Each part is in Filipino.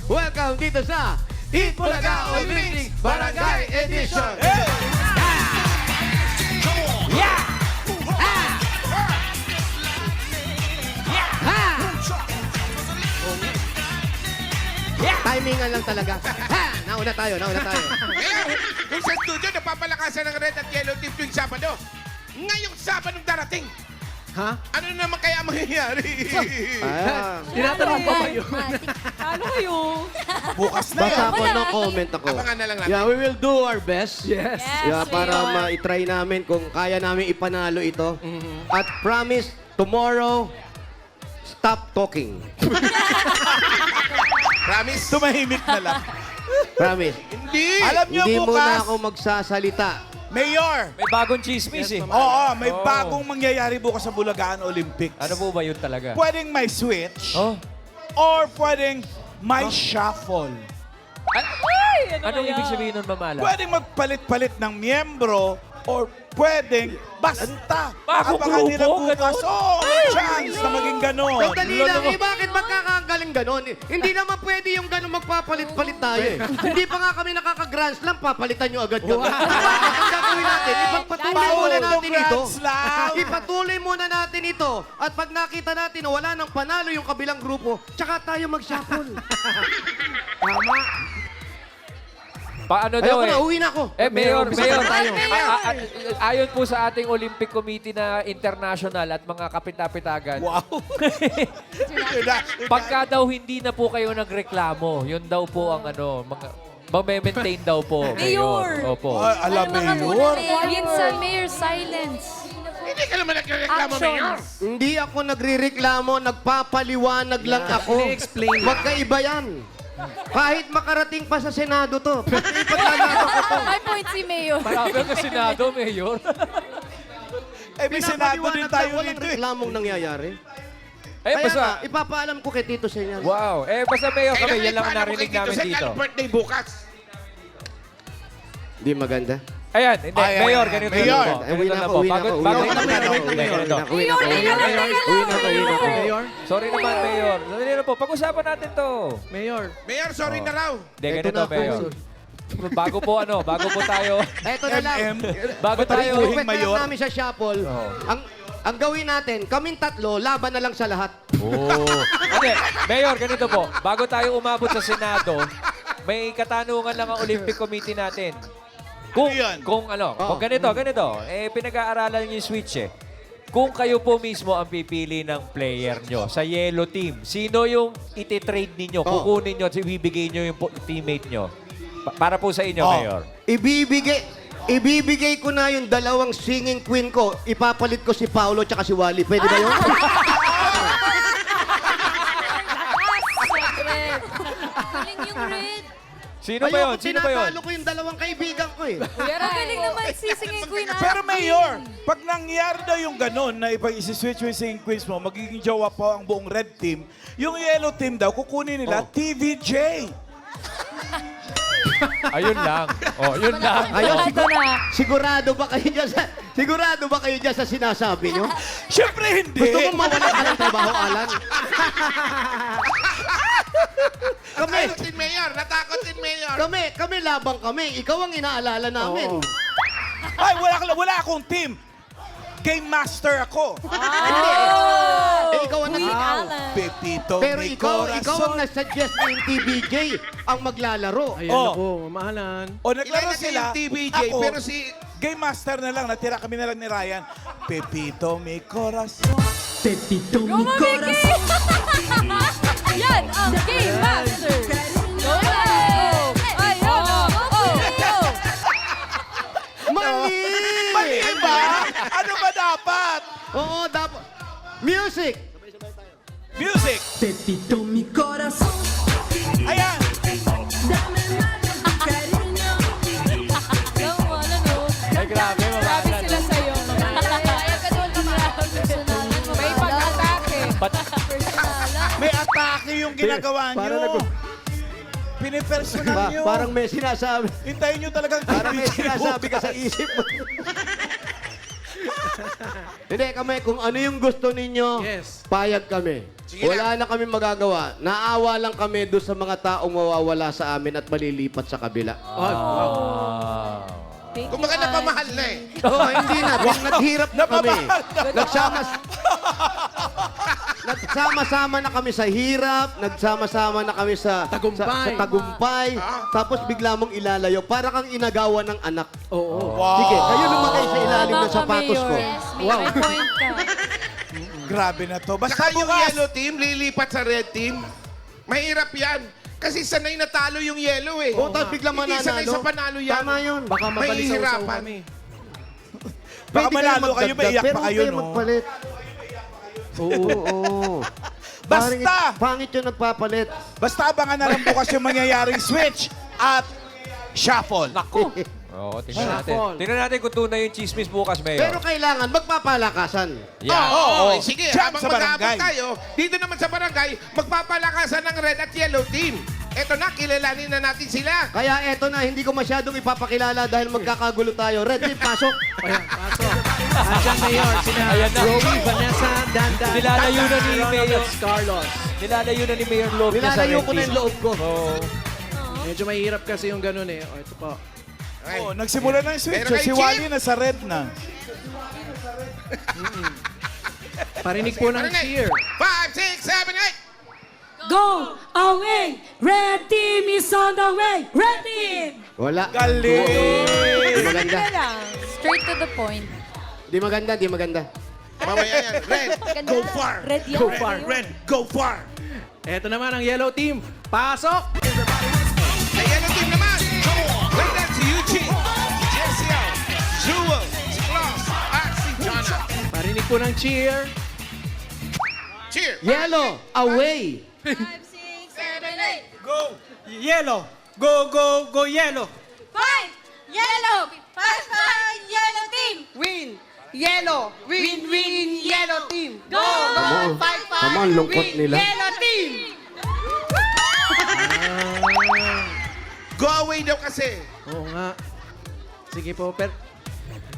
Welcome dito sa Eat Bulaga Olympic Barangay Edition. Yeah! Timingan lang talaga. Ha! Nauna tayo. Kung sa studio, napapalakasan ng red at yellow team tuwing Sabado. Ngayong Sabado darating. Ha? Ano naman kaya mangyayari? Tinatanong pa ba yun? Ano kayo? Bukas na Basta yan. ako ng comment ako. Abangan na lang natin. Yeah, we will do our best. Yes. Yeah, para ma-try namin kung kaya namin ipanalo ito. At promise, tomorrow, stop talking. Promise? Tumahimik na lang. Promise. Hindi. Alam niyo Hindi bukas, muna ako magsasalita. Mayor. May bagong chismis eh. Oo, may bagong mangyayari bukas sa Bulagaan Olympics. Ano po ba yun talaga? Pwedeng may switch Oh. or pwedeng may shuffle. Ay, ano Anong kaya? ibig sabihin nun, Mamala? Pwedeng magpalit-palit ng miyembro or pwedeng basta. Bagong Abangan nila grupo, bukas. ganon? Oo, may chance na maging ganon. Sandali lang, bakit magkakagaling ganon? Hindi naman pwede yung ganon magpapalit-palit tayo eh. Hindi pa nga kami nakaka-grand slam, papalitan nyo agad kami. Bakit ang gagawin natin? Ipagpatuloy muna natin ito. Grand Slam. Ipatuloy muna natin ito. At pag nakita natin na wala nang panalo yung kabilang grupo, tsaka tayo mag-shuffle. Tama. Paano daw Ayoko eh? na, uwi na ako. Mayor, Umpisa na tayo. ayon po sa ating Olympic Committee na international at mga kapitapitagan, Wow. pagka daw hindi na po kayo nagreklamo, yun daw po ang ano, mag-maintain daw po. Mayor! Opo. Ay, alam mo yun. Minsan, Mayor, silence. Hindi ka naman nagreklamo, Mayor. Hindi ako nagrireklamo, nagpapaliwanag lang ako. Huwag ka iba yan. Kahit makarating pa sa Senado to. Ipaglalaro ko to. May point si Mayor. Marami ang Senado, Mayor. Eh, may Senado din Pinapaliwanag tayo lang, walang dito eh. reklamong nangyayari. Eh, Kaya basta, nga, ipapaalam ko kay Tito Senyas. wow. Eh, basta Mayor kami, Kailangan yan lang ang ipaalam mo narinig kay Tito namin Sen, dito. anong birthday bukas. Di maganda. Ayan, hindi. Ay, Mayor, ay, ganito Mayor. lang po. Uwi Ganito na lang ako, po. uwi na Bago, ako, bago, uwi na ako, ganito, uwi na ganito. ako, uwi na ako, uwi na ako. Mayor? Sorry naman, Mayor. Sandali na po. Pag-usapan natin to. Mayor. Mayor, sorry na raw. Hindi, Eto ganito, na ako. Mayor. Bago po bago po tayo, Eto na lang. bago tayo, Patuloy. Request na Mayor. lang namin sa Shuffle. Ang gawin natin, kaming tatlo, laban na lang sa lahat. Hindi, Mayor, ganito po. Bago tayo umabot sa Senado, may katanungan lang ang Olympic Committee natin. Kung, Ano yan? kung ganito, pinag-aaralan niyo yung switch eh. Kung kayo po mismo ang pipili ng player nyo sa yellow team, sino yung iti-trade ninyo, kukunin nyo at ibibigay nyo yung teammate nyo? Para po sa inyo, Mayor. Ibibigay ko na yung dalawang singing queen ko. Ipapalit ko si Paolo tsaka si Wally. Pwede ba yun? Red. Galing yung red. Sino ba yun? Ayoko, Sino ba yun? tinatalo ko yung dalawang kaibigan ko eh. Pero galing naman sisingin Queen. Pero Mayor, pag nangyari daw yung ganun na ipag-isi-switch yung singing queens mo, magiging jowa po ang buong red team, yung yellow team daw, kukunin nila TVJ. Ayun lang. Oh, yun lang. Ayun, Ito na. sigurado ba kayo dyan sa sinasabi nyo? Siyempre hindi. Gusto mong mawala ka ng trabaho, Alan? Natakot din, Mayor. Natakot din, Mayor. Kami labang kami. Ikaw ang inaalala namin. Ay, wala akong team. Game master ako. Ikaw ang Queen Alan. Pepito, Pero mi ikaw ang corazon. nasuggest na yung TBJ ang maglalaro. Ayan Oh. ako, mamahalan. O naglaro Ilalagay sila. yung TBJ, Ako, pero si... game master na lang. Natira kami na lang ni Ryan. Pepito, mi corazon. Go, Mamiki! Yan ang Game Master. Go! Ay, Mali! Mali ba? Ano ba dapat? Oo, dapat. Music! Music. Pepito mi corazón, Ayan. dame más de tu cariño. Ay, grabe, Grabe mamahalan. sila sa'yo. Kaya ka doon may pag-atake. Personalan. May atake yung ginagawa Para nyo. Pinipersonal nyo. Parang may sinasabi. Hintayin nyo talagang Parang may TVJ sinasabi ka sa bukas. isip mo. Hindi kami, kung ano yung gusto ninyo, Yes. payag kami. Sige Wala na kami magagawa. Naawa lang kami doon sa mga taong mawawala sa amin at malilipat sa kabila. Kung mga napamahal na eh. Oo, hindi na. Naghirap na kami. Nagsama-sama na kami sa hirap, nagsama-sama na kami sa Tagumpay. sa tagumpay. Tapos bigla mong ilalayo. Para kang inagawa ng anak. Oo. Sige, kayo lumagay sa ilalim ng Tama ka, sapatos ko. Mayor. May point ka. Grabe na to. Basta Saka yung bukas. yellow team, lilipat sa red team. Mahirap yan. Kasi sanay natalo yung yellow eh. O, tapos biglang Hindi sanay mananalo. sa panalo yan. Tama yun. Baka mabalisaw Mahihirapan. kami. Baka Pwede manalo kayo, magdagdag, maiyak pero pa huwag kayo, no? magpalit. Oo. Basta! Pangit yung nagpapalit. Basta abangan na lang bukas yung mangyayaring switch at shuffle. Naku! Oo, tingnan natin. Shuffle. Tingnan natin kung tunay yung chismis bukas, Pero Mayor. kailangan magpapalakasan. Oo, Oo. sige. Diyan Habang sa mag-aabot barangay. tayo, dito naman sa barangay, magpapalakasan ng red at yellow team. Eto na, kilalanin na natin sila. Kaya eto na, hindi ko masyadong ipapakilala dahil magkakagulo tayo. Red team, pasok. Ayan, pasok. Andiyan, Mayor. Sina Ayan na. Joey, Vanessa, Dandan, Nilalayo na ni Ronald Mayor. at Carlos. Nilalayo na ni Mayor loob niya sa Nilalayo red ko na team. yung loob ko. Oo. Medyo mahirap kasi yung ganun eh. O, ito po. Okay. Oh, nagsimula na yung switch. Pero kay Si Chip? Wally nasa red na. Parinig po ng Marinig. cheer. 5, 6, 7, 8. Go away! Red team is on the way! Red team! Wala. Galing! Di maganda. Straight to the point. Di maganda, di maganda. Mamaya yan. Red, Ganda. go far. Red yan. Go far. Red, go far. Ito naman ang yellow team. Pasok! Sa yellow team naman. Red at si Eugene, si Jessiel, Jewel, si Klaus, at si Jonna. Parinig po ng cheer. Cheer. Yellow, away. 5, 6, 7, 8. Go yellow. Go, go, go yellow. 5, yellow. 5, yellow team. Win! Yellow! Win, win, yellow team! Go, Come on. Come on, lungkot nila. Yellow team! Go away daw kasi. Oo nga. Sige po.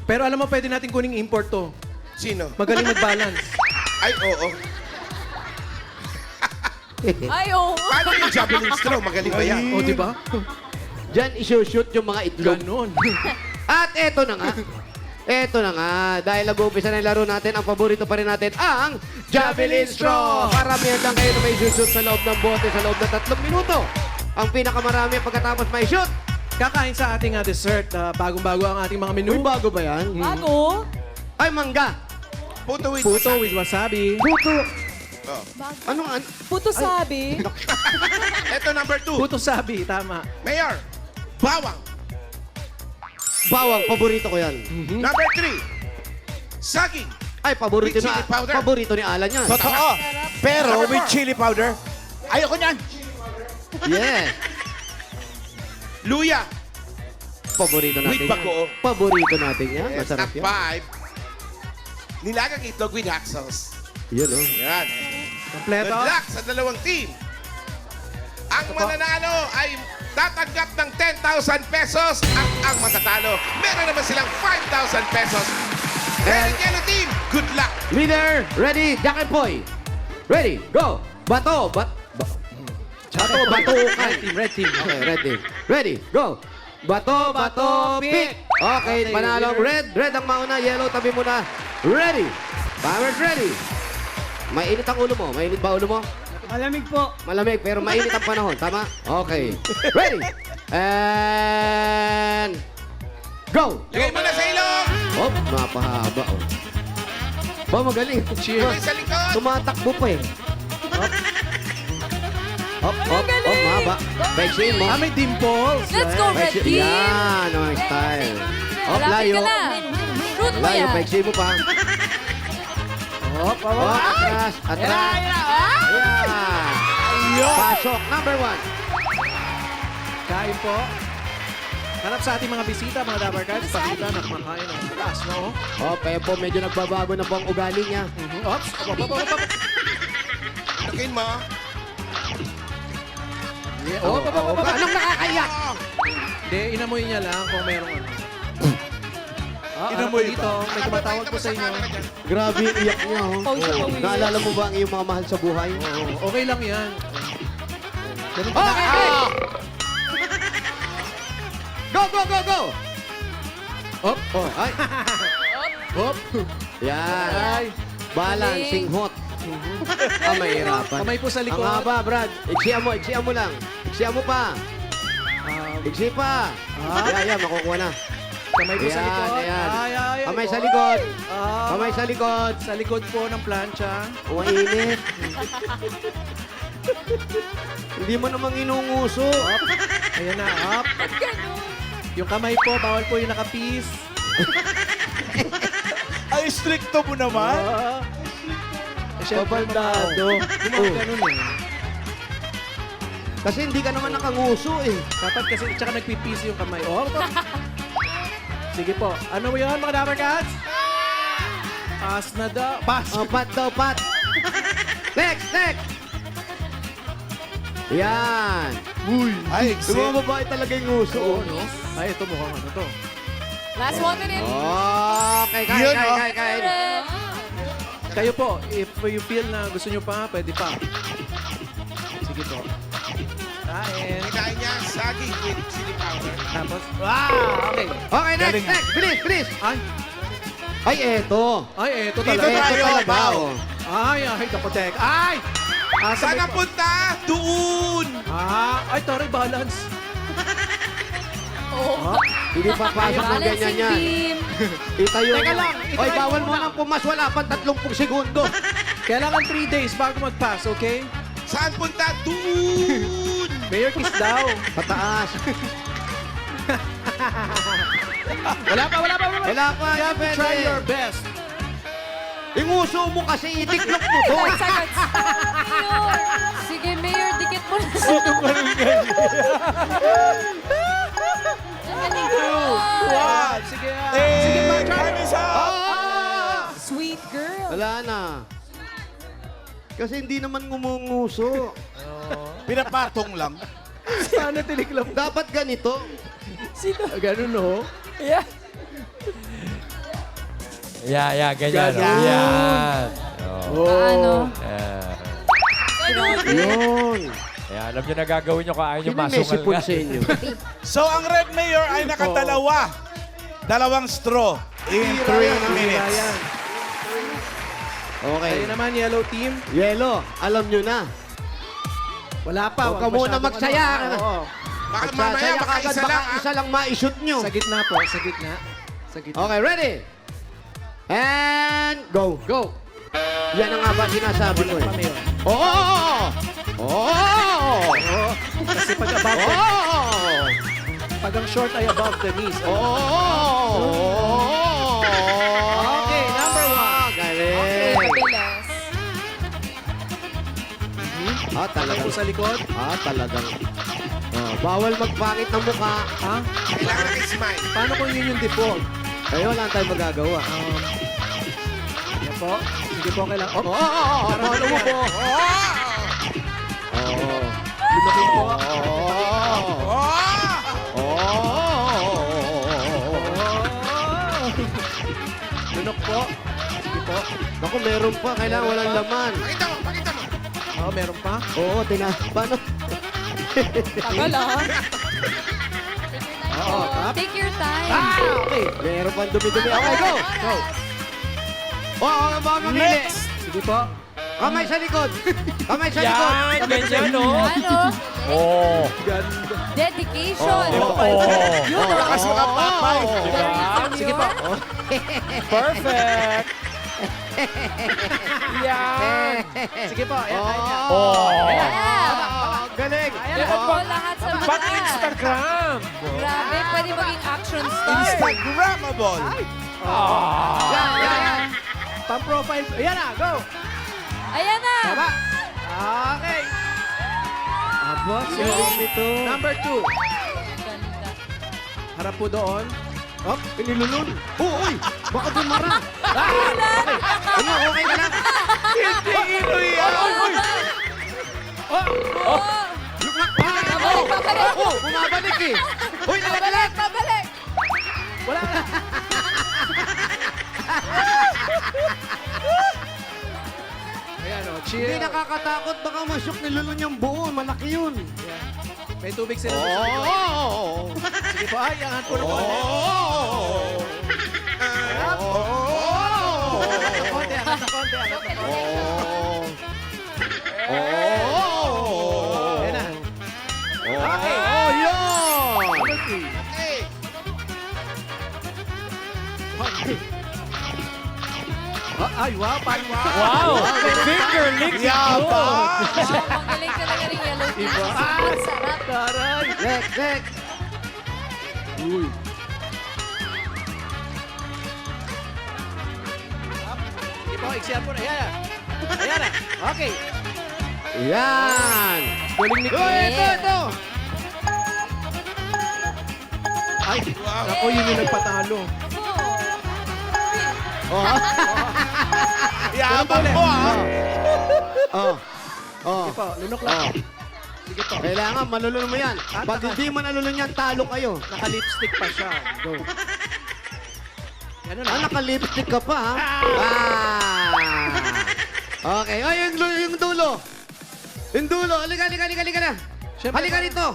Pero alam mo, pwede natin kuning import to. Sino? Magaling mag-balance. Ay, oo. Ay, oo. Paano yung javelin throw? Magaling ba yan? O, di ba? Diyan isushoot yung mga itlog. Ganon. At eto na nga. Eto na nga. Dahil nag-uumpisa na yung laro natin, ang paborito pa rin natin, ang Javelin Straw. Karamihan lang kayo na may shoot sa loob ng bote sa loob ng 3 minuto. Ang pinakamarami pagkatapos may shoot. Kakain sa ating dessert. Bagong-bago ang ating mga menu. Uy, bago ba yan? Bago. Ay, mangga. Puto with Puto with wasabi. Puto. Oh. Ano? Puto sabi. Ito number 2. Puto sabi, tama. Mayor, bawang. Bawang, paborito ko yan. Number 3, saging. Ay, paborito With na. chili powder. Paborito ni Alan yan. Totoo. Pero with chili powder, ayoko niyan. Yes. Luya. Paborito natin With yan. bagoong. Paborito natin yan. Yes, Masarap at yan. 5, nilagang itlog with hot sauce. Yun, oh. Yan. Kompleto. Good luck sa dalawang team. Ang mananalo ay tatanggap ng 10,000 pesos at ang matatalo, meron naman silang 5,000 pesos. Red and yellow team, good luck. Leader, ready, Jack and Poy. Ready, go. Bato, bato, batukan. Red team. Okay, red team. Ready, go. Bato, bato, pick. Okay, panalong red. Red ang mauna, yellow, tabi mo na. Ready. Timers ready. Mainit ang ulo mo. Mainit ba ulo mo? Malamig po. Malamig, pero mainit ang panahon. Tama? Okay. Ready. And... Go! Lagay mo na sa ilong. Oh, napahaba, oh. Ba, magaling. Lagay sa likod. Tumatakbo pa eh. Hop, mahaba. Baiksin mo. May dimples. Let's go, Red Baiksin. team. Yan, ang style. Hop, Malapit layo. ka na. Root mo Layo, yan. baiksin mo pa. Hop, Oh, atras, atras. Ayan. Pasok, number 1. Kain po. Harap sa ating mga bisita, mga Dapper Cats, pakita na kumakain ng taas, no? Oh, Pepo, medyo nagbabago na po ang ugali niya. Oops. Lagay mo. Anong nakakaiyak? Hindi, inamoy niya lang kung mayroong ano. Inamoy dito. ba? May tumatawag po sa inyo. Grabe yung iyak niya, oh. Pawis na pawis. Naalala mo ba ang iyong mga mahal sa buhay? Oo, okay lang yan. Ganun Okay, okay. Go, go, go, go! Op, oh, ay. Hop. Yan. Ay, Balancing hot. Mahirapan. kamay po sa likod. Ang haba, Brad. Iksiyan mo lang. Iksiyan mo pa. Iksi pa. Yan, makukuha na. Kamay po sa likod. Ayan. Ay, Kamay sa likod. Ah, Kamay sa likod. sa likod po ng plancha. Mainit. Hindi mo namang inunguso. Ayan na, up. Yung kamay po, bawal po yung nakapis. Ay, stricto mo naman. Siyempre, Babaldado. ganun eh. Kasi hindi ka naman nakanguso eh. Dapat kasi, tsaka nagpipis yung kamay. Oh, sige po. Ano yun, mga Dapper Cats? Pass na daw. Pass. Oh, pat daw, pat. Next, next. Yan. Uy. Ay, Yung mga babae talaga yung nguso. Oo, no? Ay, ito mukhang ano to. Last 1 minute. Okay, kain, Yun, kain, oh. kain, kain. Kayo po, if you feel na gusto nyo pa, pwede pa. Sige po. Kain. Kinain niya saging with chili powder. Tapos, wow! Okay. Okay, next, Galing. next. Bilis, bilis. Ay, Ay, eto. ay, eto Dito talaga. tayo, Eto talaga, baw. oh. Ay, kapotek. Ay! Saan ang punta? Doon! Ay, taray, balance. Oo. Hindi papasok ng ganyan Balancing yan. beam. Itayo Teka mo. lang, Oy, itry bawal mo mo muna. nang pumas. Wala pang 30 segundo. Kailangan 3 days bago mag-pass, okay? Saan punta? Doon! Mayor kiss daw. Pataas. Wala pa. Wala pa, You hindi have to pwede. try your best. Inguso mo kasi itiklop mo to. Sagad. Mayor. Sige, Mayor, dikit mo na. Wow! Sige. Sige, time is up. Ah! Sweet girl. Wala na. Kasi hindi naman ngumunguso. Pinapatong lang. Sana tiniklop. Dapat ganito. Ganun, no? Yeah. Yeah, ganyan. Ganyan. Yan. Paano? Yeah. Yun. Yeah, alam nyo na gagawin nyo kung ayaw nyo Sino may masungal sipon nga. sa inyo? So, ang Red Mayor ay nakadalawa. Dalawang straw in 3 minutes. Ayan. Okay. Kayo naman, yellow team. Yelo, alam nyo na. Wala pa. Huwag ka muna masyadong magsaya. ano. Oo. Baka mamaya, Magsasaya baka ka agad, isa baka lang. isa lang ma-shoot nyo. Sa gitna po, sa gitna. Sa gitna. Okay, ready? And go. Go! Yan ang nga ba sinasabi ko Wala pa, eh. Mayor. Oh! Oh! Oo. Kasi pag above the, Oh! pag ang short ay above the knees. Oh! Okay, number 1. Galing. Mabilis. Ah, Kamay talagang. po sa likod. Talagang. Oh, bawal magpangit ng mukha. Ha? Kailangan natin smile. Paano kung yun yung default? Kayo wala tayong magagawa. Yan po. Sige po, kailangan. Oh, paano mo po? Lumaking po. Lunok po. Sige po. Naku, meron pa. Kailangan walang laman. Pakita mo, pakita mo. Oo, meron pa. Oo, paano? Tagal ah. Oo, tap. Take your time. Okay, meron pa dumi-dumi. Okay, go! Go. Oo, mga mamili. Sige po. Kamay sa likod. Kamay sa likod. Yan, ganyan, no? Ano? Oh. Ganda. Dedication. Oh. Lakas mo ka, Papay. Sige po. Perfect. Yan. Sige po. Ayan, ayan. Oh. Galing. Lahat po lahat sa mga. Pang Instagram. Grabe, pwede maging action star. Instagrammable. Yan. Pang-profile. Ayan na, go. Ayan na. Tama. Okay. Aba, siguro ito. Number 2. Ganda. Harap po doon. Hop, inilulun. Uy, baka bumara. Ano, okay ka lang? Hindi ito yan. Pabalik, pabalik. Bumabalik eh. Uy, nakabalik. Pabalik. Wala na. Ayan, oh, Hindi chill. nakakatakot. Baka masyok nilulun yung buo. Malaki yun. May tubig sila. Oh! Sige po, ay, angat po na po. Konti, angat na konti, angat na konti. Ayan na. Okay. Oh, yun! Ay, wow, parang Wow! Finger licks Yabang! Ang galing talaga ng yellow team. Iba. Ang sarap. Taray. Next. Uy. Sige po, iksiyan po na. Ayan na. Ayan na. Okay. Yan! Galing ni Oh, ito! Ay, ako yun yung nagpatalo. Oh. Yabang mo, ha? Oh. Oh. Sige po, lunok lang. Sige po. Kailangan malulun mo yan. Pag hindi mo nalulun yan, talo kayo. Naka-lipstick pa siya. Go. Ano na? Ah, naka-lipstick ka pa, ha? Okay. Oh, yung dulo. Yung dulo. Halika na. Siyempre, Halika rito.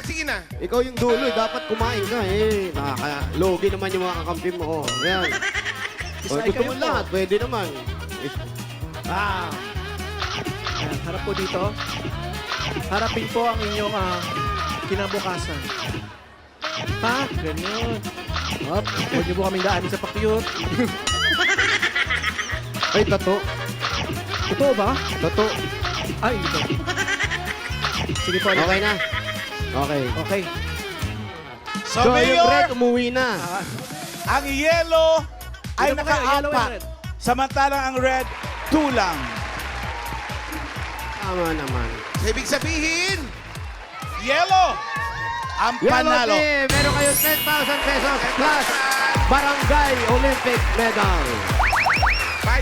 Sige na. Ikaw yung dulo, dapat kumain ka, eh. Nakaka-logi naman yung mga kakampi mo. Oh, yan. O, Isay gusto kayo mo po. lahat, pwede naman. Ayan, harap po dito. Harapin po ang inyong kinabukasan. Ha? Ganyan. Hop. Huwag niyo po kaming daanin sa pakyut. Ay, tato. Totoo ba? Tato. Ay, ito. Sige po. Okay na. Okay. Okay. So, So, yung Mayor, red umuwi na. ang yellow ay Yellow po kayo, yellow and naka-apat. red. Samantalang ang red, 2 lang. Tama naman. Ibig sabihin, Yellow, ang Yellow panalo. team, meron kayo 10,000 pesos plus Barangay Olympic medal. 5,000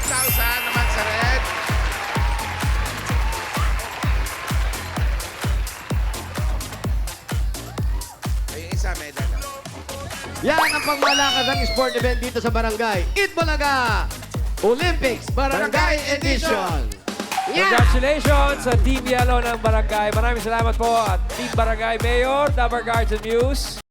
naman sa red. Ay, yung isa, medal. Yan ang pagmalakas ng sport event dito sa Barangay Itbulaga Olympics Barangay Edition. Yeah! Congratulations sa Team Yellow ng Barangay. Maraming salamat po at Team Barangay Mayor, Dabar Guards and Muse.